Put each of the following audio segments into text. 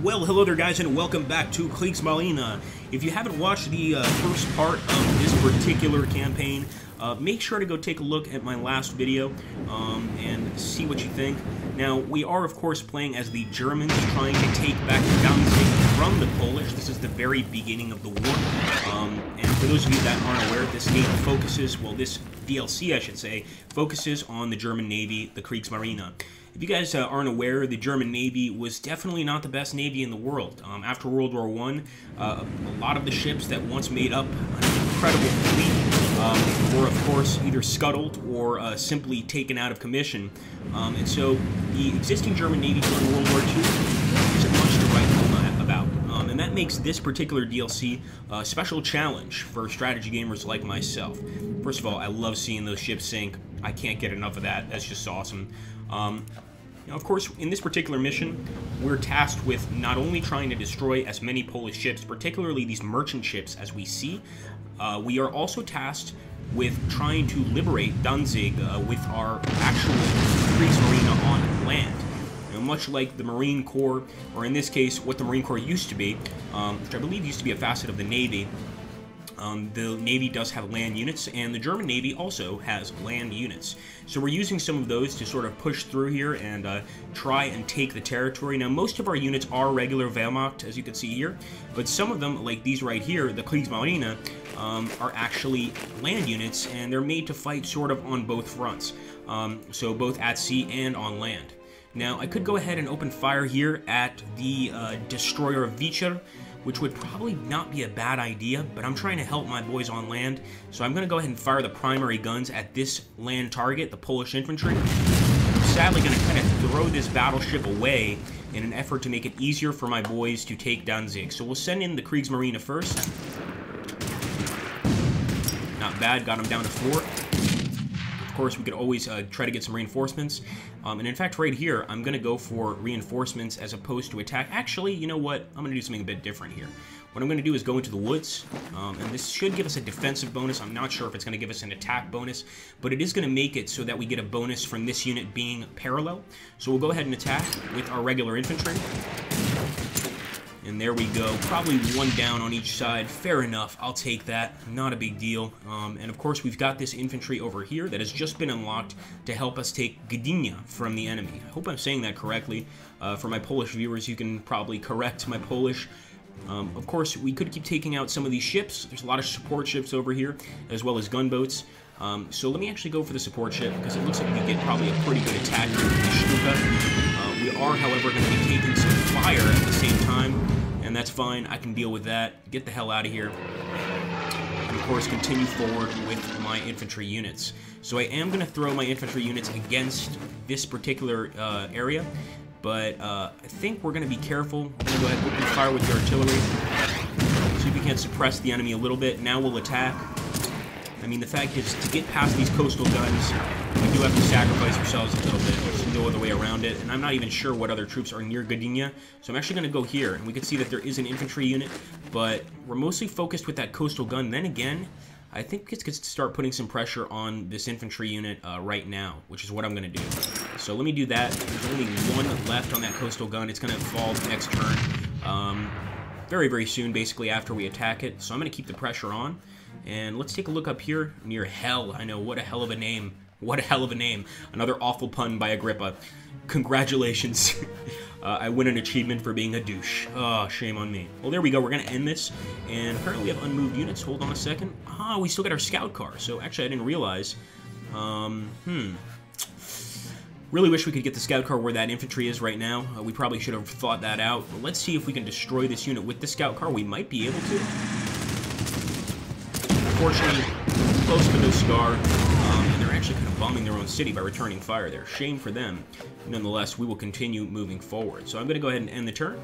Well, hello there guys, and welcome back to Kriegsmarine. If you haven't watched the first part of this particular campaign, make sure to go take a look at my last video and see what you think. Now, we are of course playing as the Germans trying to take back Danzig from the Polish. This is the very beginning of the war. And for those of you that aren't aware, this game focuses, well, this DLC I should say, focuses on the German Navy, the Kriegsmarine. If you guys aren't aware, the German Navy was definitely not the best Navy in the world. After World War I, a lot of the ships that once made up an incredible fleet were, of course, either scuttled or simply taken out of commission. And so the existing German Navy during World War II isn't much to write home about. And that makes this particular DLC a special challenge for strategy gamers like myself. First of all, I love seeing those ships sink. I can't get enough of that. That's just awesome. Now, of course, in this particular mission, we're tasked with not only trying to destroy as many Polish ships, particularly these merchant ships, as we see, we are also tasked with trying to liberate Danzig with our actual Kriegsmarine on land. Now, much like the Marine Corps, or in this case, what the Marine Corps used to be, which I believe used to be a facet of the Navy, the Navy does have land units, and the German Navy also has land units. So we're using some of those to sort of push through here and try and take the territory. Now, most of our units are regular Wehrmacht, as you can see here, but some of them, like these right here, the Kriegsmarine, are actually land units, and they're made to fight sort of on both fronts, so both at sea and on land. Now, I could go ahead and open fire here at the destroyer of Vichar, which would probably not be a bad idea, but I'm trying to help my boys on land, so I'm going to go ahead and fire the primary guns at this land target, the Polish infantry. I'm sadly going to kind of throw this battleship away in an effort to make it easier for my boys to take Danzig. So we'll send in the Kriegsmarine first. Not bad, got him down to 4. Of course, we could always try to get some reinforcements. And in fact, right here, I'm going to go for reinforcements as opposed to attack. Actually, you know what? I'm going to do something a bit different here. What I'm going to do is go into the woods, and this should give us a defensive bonus. I'm not sure if it's going to give us an attack bonus, but it is going to make it so that we get a bonus from this unit being parallel. So we'll go ahead and attack with our regular infantry. And there we go. Probably one down on each side. Fair enough. I'll take that. Not a big deal. And of course, we've got this infantry over here that has just been unlocked to help us take Gdynia from the enemy. I hope I'm saying that correctly. For my Polish viewers, you can probably correct my Polish. Of course, we could keep taking out some of these ships. There's a lot of support ships over here, as well as gunboats. So let me actually go for the support ship, because it looks like we can get probably a pretty good attack here with the Stuka. We are, however, going to be taking some fire at the same time, and that's fine. I can deal with that. Get the hell out of here. And, of course, continue forward with my infantry units. So I am going to throw my infantry units against this particular area, but I think we're going to be careful. We're going to go ahead and open fire with the artillery. See if we can suppress the enemy a little bit. Now we'll attack. I mean, the fact is, to get past these coastal guns, we do have to sacrifice ourselves a little bit. There's no other way around it, and I'm not even sure what other troops are near Gdynia, so I'm actually going to go here, and we can see that there is an infantry unit, but we're mostly focused with that coastal gun. Then again, I think it's going to start putting some pressure on this infantry unit right now, which is what I'm going to do. So let me do that. There's only one left on that coastal gun. It's going to fall the next turn, very, very soon, basically, after we attack it. So I'm going to keep the pressure on. And let's take a look up here near Hell. I know, what a hell of a name. What a hell of a name. Another awful pun by Agrippa. Congratulations. I win an achievement for being a douche. Oh, shame on me. Well, there we go. We're going to end this. And apparently we have unmoved units. Hold on a second. Ah, we still got our scout car. So actually I didn't realize. Really wish we could get the scout car where that infantry is right now. We probably should have thought that out. But let's see if we can destroy this unit with the scout car. We might be able to. Unfortunately, close to no scar, and they're actually kind of bombing their own city by returning fire there. Shame for them. Nonetheless, we will continue moving forward. So I'm going to go ahead and end the turn.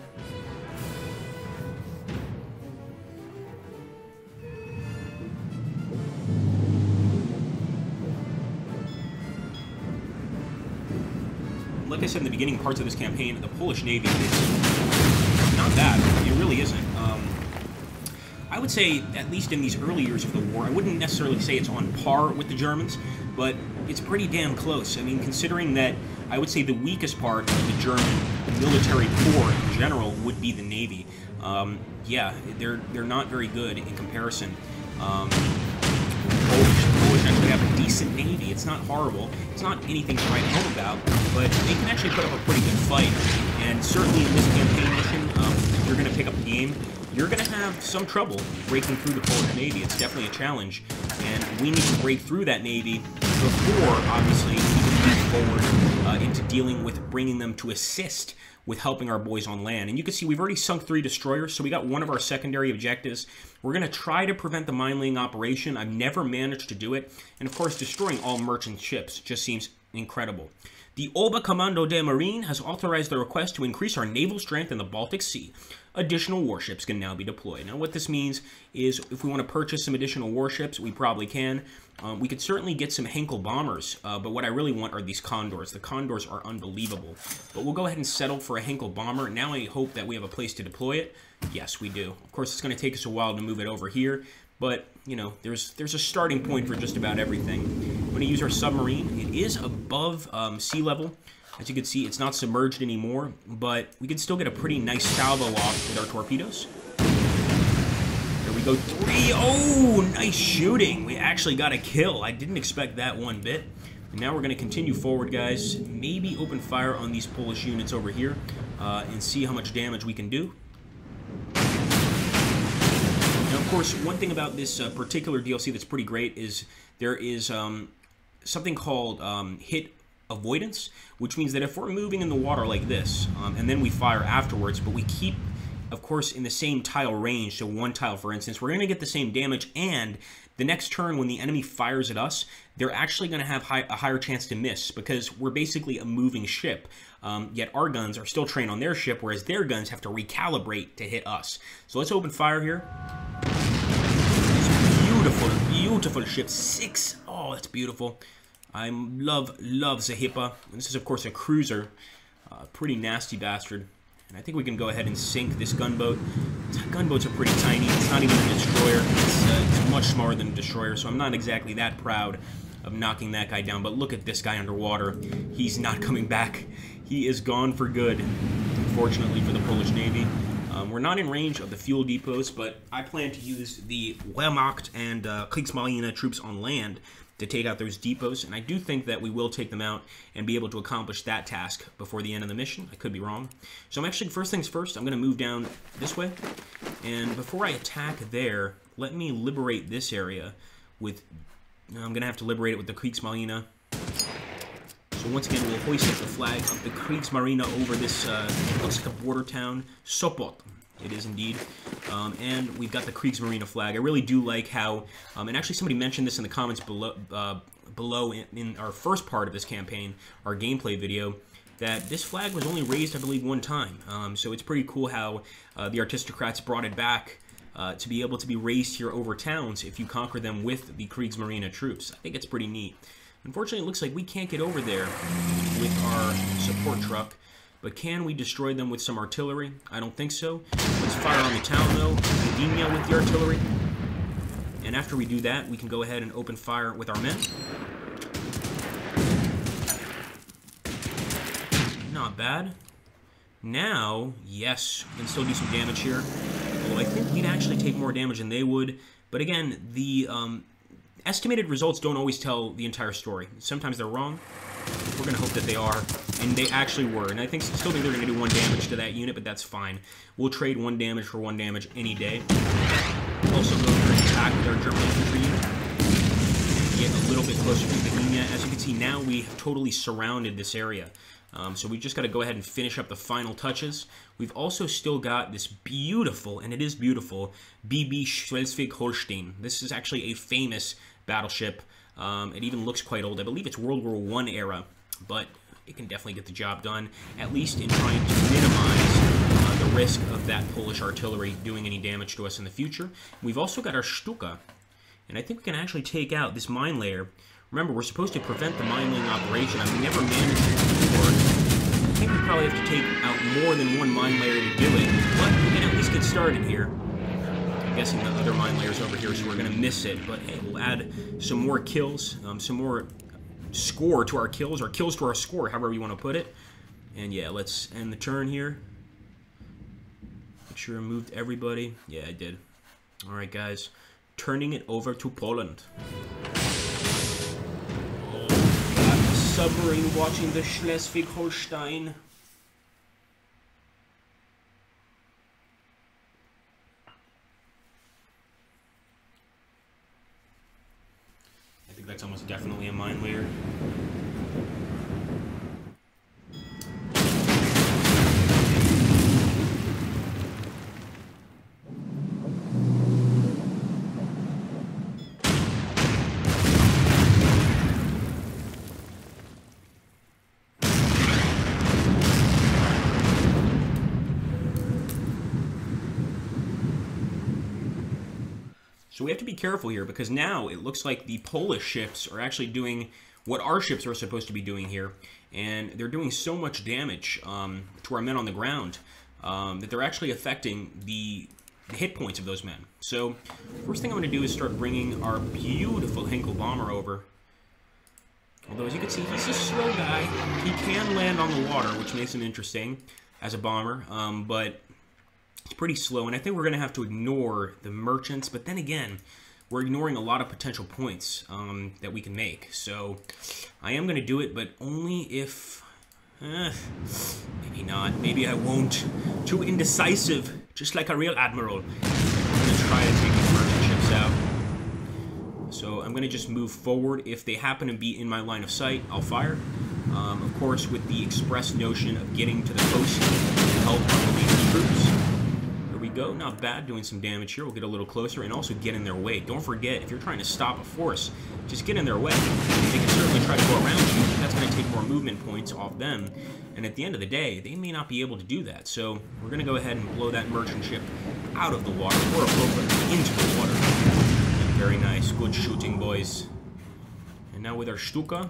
Like I said in the beginning parts of this campaign, the Polish Navy is not bad. It really isn't. I would say, at least in these early years of the war, I wouldn't necessarily say it's on par with the Germans, but it's pretty damn close. I mean, considering that I would say the weakest part of the German military corps in general would be the Navy. Yeah, they're not very good in comparison. Polish actually have a decent Navy. It's not horrible. It's not anything to write home about, but they can actually put up a pretty good fight. And certainly in this campaign mission, if you're going to pick up the game, you're going to have some trouble breaking through the Polish Navy. It's definitely a challenge, and we need to break through that Navy before, obviously, we can move forward into dealing with bringing them to assist with helping our boys on land. And you can see we've already sunk 3 destroyers, so we got one of our secondary objectives. We're going to try to prevent the mine-laying operation. I've never managed to do it. And of course, destroying all merchant ships just seems incredible. The Oberkommando der Marine has authorized the request to increase our naval strength in the Baltic Sea. Additional warships can now be deployed. Now, what this means is if we want to purchase some additional warships, we probably can. We could certainly get some Henkel bombers, but what I really want are these Condors. The Condors are unbelievable. But we'll go ahead and settle for a Henkel bomber. Now I hope that we have a place to deploy it. Yes, we do. Of course, it's going to take us a while to move it over here, but, you know, there's a starting point for just about everything. I'm going to use our submarine. It is above sea level. As you can see, it's not submerged anymore, but we can still get a pretty nice salvo off with our torpedoes. There we go, 3. Oh, nice shooting. We actually got a kill. I didn't expect that one bit. And now we're going to continue forward, guys. Maybe open fire on these Polish units over here and see how much damage we can do. Now, of course, one thing about this particular DLC that's pretty great is there is something called hit avoidance, which means that if we're moving in the water like this, and then we fire afterwards, but we keep, of course, in the same tile range, so 1 tile, for instance, we're going to get the same damage, and the next turn when the enemy fires at us, they're actually going to have a higher chance to miss, because we're basically a moving ship, yet our guns are still trained on their ship, whereas their guns have to recalibrate to hit us. So let's open fire here. Beautiful, beautiful ship. 6. Oh, that's beautiful. I love the Hippa. This is, of course, a cruiser. Pretty nasty bastard. And I think we can go ahead and sink this gunboat. Gunboats are pretty tiny. It's not even a destroyer. It's much smaller than a destroyer, so I'm not exactly that proud of knocking that guy down. But look at this guy underwater. He's not coming back. He is gone for good, unfortunately, for the Polish Navy. We're not in range of the fuel depots, but I plan to use the Wehrmacht and Kriegsmarine troops on land to take out those depots, and I do think that we will take them out and be able to accomplish that task before the end of the mission. I could be wrong. So I'm actually, first things first, I'm going to move down this way, and before I attack there, let me liberate this area with, I'm going to have to liberate it with the Kriegsmarine. So once again, we'll hoist up the flag of the Kriegsmarine over this, looks like a border town, Sopot. It is indeed. And we've got the Kriegsmarine flag. I really do like how, and actually somebody mentioned this in the comments below in our first part of this campaign, our gameplay video, that this flag was only raised, I believe, 1 time. So it's pretty cool how the Aristocrats brought it back to be able to be raised here over towns if you conquer them with the Kriegsmarine troops. I think it's pretty neat. Unfortunately, it looks like we can't get over there with our support truck. But can we destroy them with some artillery? I don't think so. Let's fire on the town, though. Gdynia with the artillery. And after we do that, we can go ahead and open fire with our men. Not bad. Now, yes, we can still do some damage here. Although I think we'd actually take more damage than they would. But again, the estimated results don't always tell the entire story. Sometimes they're wrong. We're going to hope that they are, and they actually were. And I still think they're going to do 1 damage to that unit, but that's fine. We'll trade 1 damage for 1 damage any day. Also go through and attack with our German infantry unit. Get a little bit closer to Gdynia. As you can see, now we have totally surrounded this area. So we just got to go ahead and finish up the final touches. We've also still got this beautiful, and it is beautiful, BB Schleswig-Holstein. This is actually a famous battleship. It even looks quite old. I believe it's World War I era, but it can definitely get the job done, at least in trying to minimize the risk of that Polish artillery doing any damage to us in the future. We've also got our Stuka, and I think we can actually take out this mine layer. Remember, we're supposed to prevent the mine laying operation. I've never managed it before. I think we probably have to take out more than 1 mine layer to do it, but we can at least get started here. I'm guessing the other mine layers over here, so we're going to miss it, but hey, we'll add some more kills, some more score to our kills to our score, however you want to put it. And yeah, let's end the turn here. Make sure I moved everybody. Yeah, I did. Alright, guys. Turning it over to Poland. Oh, got a submarine watching the Schleswig-Holstein. I think that's almost definitely a mine layer. So we have to be careful here, because now it looks like the Polish ships are actually doing what our ships are supposed to be doing here. And they're doing so much damage to our men on the ground that they're actually affecting the hit points of those men. So first thing I'm going to do is start bringing our beautiful Henkel bomber over. Although, as you can see, he's a slow guy. He can land on the water, which makes him interesting as a bomber, but it's pretty slow, and I think we're going to have to ignore the merchants, but then again, we're ignoring a lot of potential points that we can make. So I am going to do it, but only if... maybe not. Maybe I won't. Too indecisive, just like a real admiral. I'm going to try to take these merchant ships out. So I'm going to just move forward. If they happen to be in my line of sight, I'll fire. Of course, with the express notion of getting to the coast to help these troops. Go. Not bad, doing some damage here. We'll get a little closer and also get in their way. Don't forget, if you're trying to stop a force, just get in their way. They can certainly try to go around you, but that's going to take more movement points off them. And at the end of the day, they may not be able to do that. So we're going to go ahead and blow that merchant ship out of the water, or appropriately into the water. Very nice. Good shooting, boys. And now with our Stuka,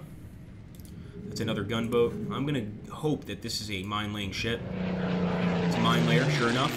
that's another gunboat. I'm going to hope that this is a mine-laying ship. It's a mine layer, sure enough.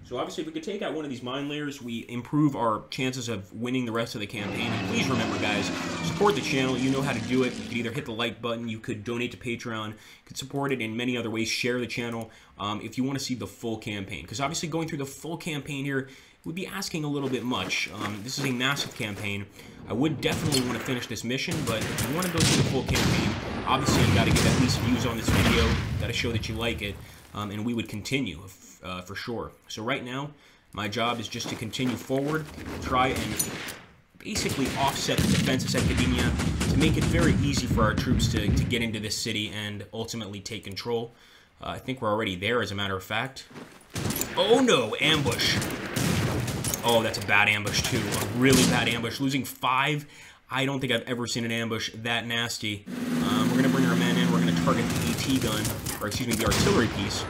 So obviously, if we could take out one of these mine layers, we improve our chances of winning the rest of the campaign. And please remember, guys, support the channel. You know how to do it. You could either hit the like button, you could donate to Patreon, you could support it in many other ways, share the channel if you want to see the full campaign. Because obviously, going through the full campaign here would be asking a little bit much. This is a massive campaign. I would definitely want to finish this mission, but if you want to go through the full campaign, obviously you got to get at least views on this video, got to show that you like it, and we would continue for sure. So right now, my job is just to continue forward, try and basically offset the defenses at Gdynia to make it very easy for our troops to get into this city and ultimately take control. I think we're already there, as a matter of fact. Oh no, ambush. Oh, that's a bad ambush too, a really bad ambush. Losing 5, I don't think I've ever seen an ambush that nasty. We're going to bring our men in, we're going to target the AT gun, or excuse me, the artillery piece.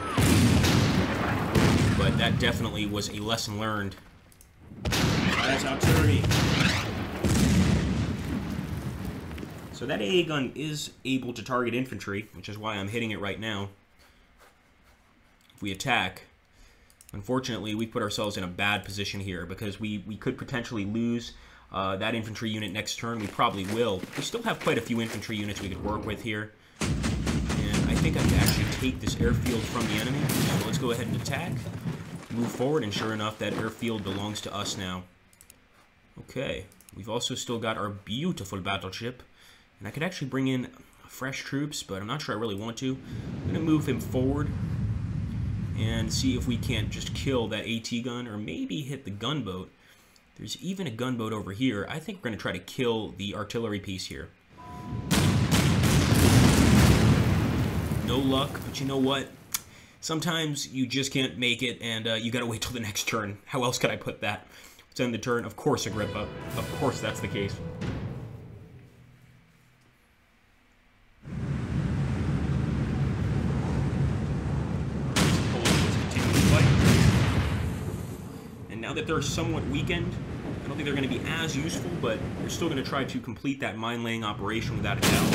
But that definitely was a lesson learned. That's artillery. So that AA gun is able to target infantry, which is why I'm hitting it right now. If we attack, unfortunately, we put ourselves in a bad position here because we could potentially lose that infantry unit next turn. We probably will. We still have quite a few infantry units we could work with here. And I think I can actually take this airfield from the enemy. So let's go ahead and attack. Move forward, and sure enough, that airfield belongs to us now. Okay. We've also still got our beautiful battleship. And I could actually bring in fresh troops, but I'm not sure I really want to. I'm going to move him forward and see if we can't just kill that AT gun, or maybe hit the gunboat. There's even a gunboat over here. I think we're going to try to kill the artillery piece here. No luck, but you know what? Sometimes you just can't make it, and you got to wait till the next turn. How else could I put that? Let's end the turn. Of course, Agrippa. Of course that's the case. Now that they're somewhat weakened, I don't think they're going to be as useful, but they're still going to try to complete that mine-laying operation without a doubt.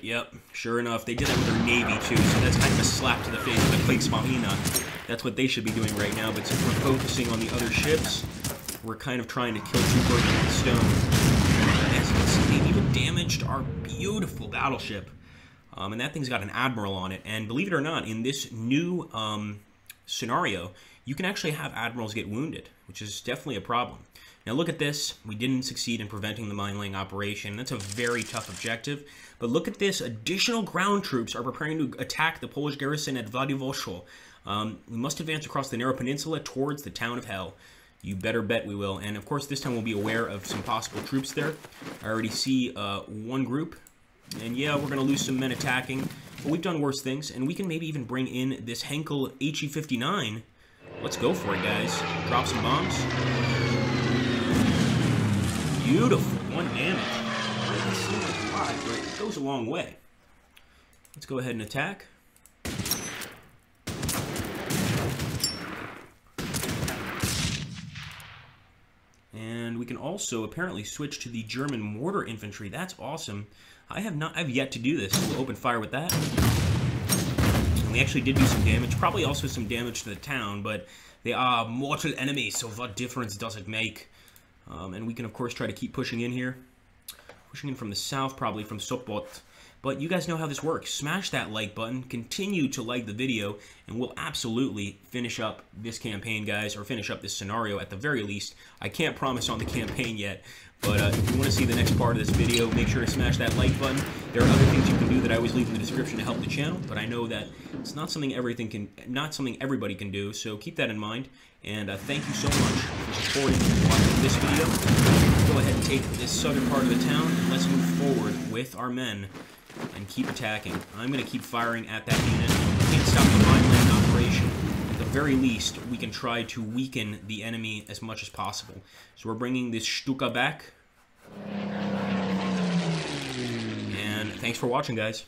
Yep, sure enough, they did that with their Navy too, so that's kind of a slap to the face of the Kriegsmarine. That's what they should be doing right now, but since we're focusing on the other ships, we're kind of trying to kill two birds with one stone. As you can see, they even damaged our beautiful battleship. And that thing's got an admiral on it, and believe it or not, in this new scenario, you can actually have admirals get wounded, which is definitely a problem. Now look at this. We didn't succeed in preventing the mine-laying operation. That's a very tough objective. But look at this. Additional ground troops are preparing to attack the Polish garrison at Władysław. We must advance across the narrow peninsula towards the town of Hell. You better bet we will. And of course, this time we'll be aware of some possible troops there. I already see one group. And yeah, we're going to lose some men attacking. But we've done worse things. And we can maybe even bring in this Henkel HE-59. Let's go for it, guys. Drop some bombs. Beautiful. One damage. It doesn't seem like a lot, but it goes a long way. Let's go ahead and attack. And we can also apparently switch to the German mortar infantry. That's awesome. I've yet to do this. We'll open fire with that. And we actually did do some damage. Probably also some damage to the town, but they are mortal enemies, so what difference does it make? And we can, of course, try to keep pushing in here. Pushing in from the south, probably from Sopot. But you guys know how this works. Smash that like button. Continue to like the video. And we'll absolutely finish up this campaign, guys. Or finish up this scenario at the very least. I can't promise on the campaign yet. But if you want to see the next part of this video, make sure to smash that like button. There are other things you can do that I always leave in the description to help the channel. But I know that it's not something everybody can do. So keep that in mind. And thank you so much for supporting and watching this video. Go ahead and take this southern part of the town, and let's move forward with our men and keep attacking. I'm going to keep firing at that unit. We can't stop the mine-laying operation. At the very least, we can try to weaken the enemy as much as possible. So we're bringing this Stuka back. And thanks for watching, guys.